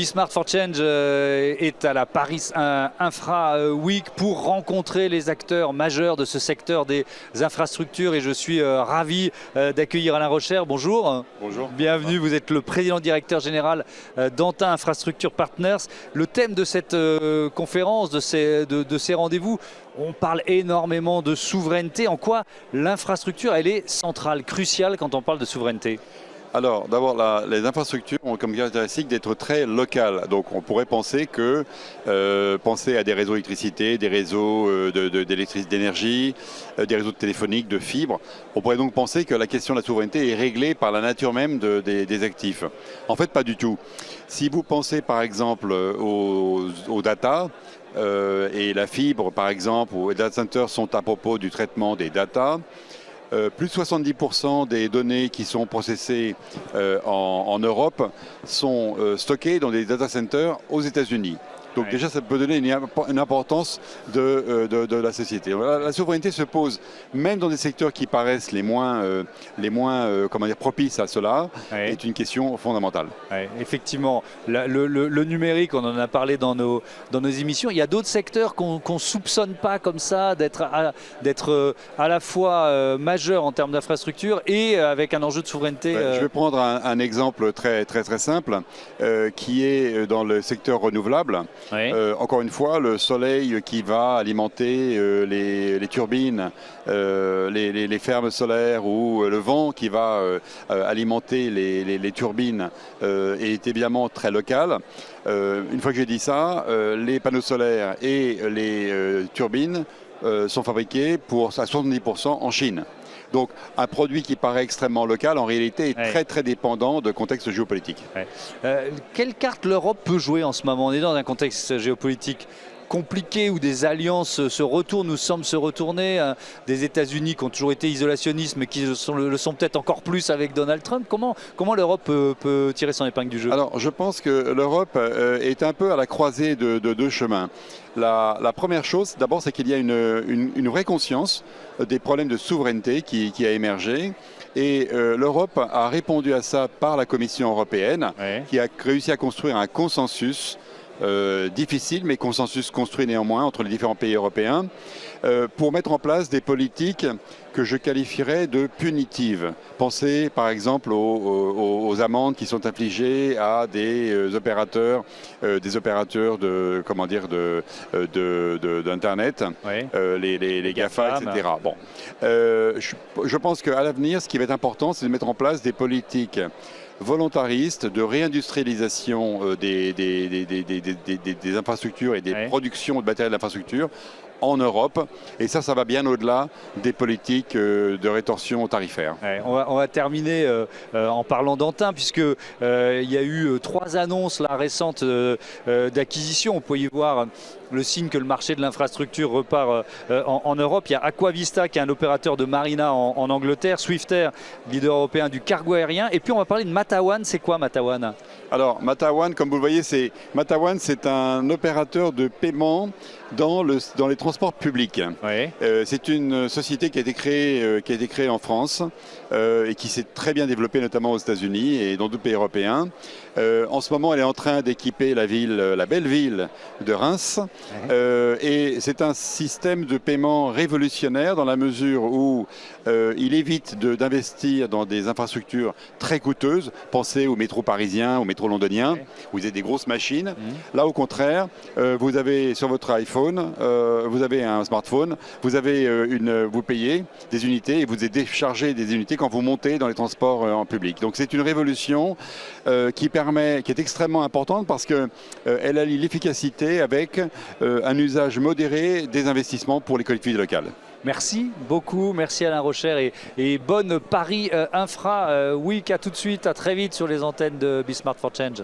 Smart for Change est à la Paris Infra Week pour rencontrer les acteurs majeurs de ce secteur des infrastructures et je suis ravi d'accueillir Alain Rocher. Bonjour. Bonjour. Bienvenue, vous êtes le président directeur général d'Antin Infrastructure Partners. Le thème de cette conférence, de ces rendez-vous, on parle énormément de souveraineté. En quoi l'infrastructure, elle est centrale, cruciale quand on parle de souveraineté? Alors, d'abord, les infrastructures ont comme caractéristique d'être très locales. Donc, on pourrait penser à des réseaux d'électricité, des réseaux d'énergie, des réseaux téléphoniques, de fibres. On pourrait donc penser que la question de la souveraineté est réglée par la nature même des actifs. En fait, pas du tout. Si vous pensez, par exemple, aux data, et la fibre, par exemple, ou les data centers sont à propos du traitement des data. Plus de 70% des données qui sont processées en Europe sont stockées dans des data centers aux États-Unis. Donc déjà, ça peut donner une importance de la société. La souveraineté se pose même dans des secteurs qui paraissent les moins propices à cela, est une question fondamentale. Effectivement, le numérique, on en a parlé dans nos émissions. Il y a d'autres secteurs qu'on ne soupçonne pas comme ça d'être à la fois majeurs en termes d'infrastructure et avec un enjeu de souveraineté. Je vais prendre un exemple très simple qui est dans le secteur renouvelable. Encore une fois, le soleil qui va alimenter les turbines, les fermes solaires ou le vent qui va alimenter les turbines est évidemment très local. Une fois que j'ai dit ça, les panneaux solaires et les turbines sont fabriqués à 70% en Chine. Donc un produit qui paraît extrêmement local, en réalité, est très dépendant de contexte géopolitique. Quelle carte l'Europe peut jouer en ce moment? On est dans un contexte géopolitique compliqué où des alliances se retournent, nous semblent se retourner, des États-Unis qui ont toujours été isolationnistes mais qui le sont peut-être encore plus avec Donald Trump. Comment l'Europe peut tirer son épingle du jeu? Alors je pense que l'Europe est un peu à la croisée de deux chemins. La première chose, d'abord, c'est qu'il y a une vraie conscience des problèmes de souveraineté qui a émergé. Et l'Europe a répondu à ça par la Commission européenne, qui a réussi à construire un consensus difficile, mais consensus construit néanmoins entre les différents pays européens, pour mettre en place des politiques que je qualifierais de punitives. Pensez par exemple aux amendes qui sont infligées à des opérateurs d'Internet, les GAFA, etc. Bon. Je pense qu'à l'avenir, ce qui va être important, c'est de mettre en place des politiques volontariste de réindustrialisation des infrastructures et des productions de matériel d'infrastructure en Europe. Et ça va bien au-delà des politiques de rétorsion tarifaire. On va terminer en parlant d'Antin, puisqu'il y a eu 3 annonces récentes d'acquisition. On peut y voir le signe que le marché de l'infrastructure repart en Europe. Il y a Aquavista qui est un opérateur de marina en Angleterre, Swiftair, leader européen du cargo aérien. Et puis on va parler de Matawan. C'est quoi Matawan? Alors Matawan, comme vous le voyez, c'est un opérateur de paiement dans les transports publics. C'est une société qui a été créée en France et qui s'est très bien développée notamment aux États-Unis et dans d'autres pays européens. En ce moment, elle est en train d'équiper la belle ville de Reims. Et c'est un système de paiement révolutionnaire dans la mesure où il évite d'investir dans des infrastructures très coûteuses. Pensez au métro parisien, au métro londonien, où vous avez des grosses machines. Là, au contraire, vous avez sur votre iPhone, vous avez un smartphone, vous payez des unités et vous déchargez des unités quand vous montez dans les transports en public. Donc c'est une révolution qui est extrêmement importante parce qu'elle allie l'efficacité avec un usage modéré des investissements pour les collectivités locales. Merci beaucoup, merci Alain Rocher et bonne Paris Infra Week. À tout de suite, à très vite sur les antennes de Be Smart for Change.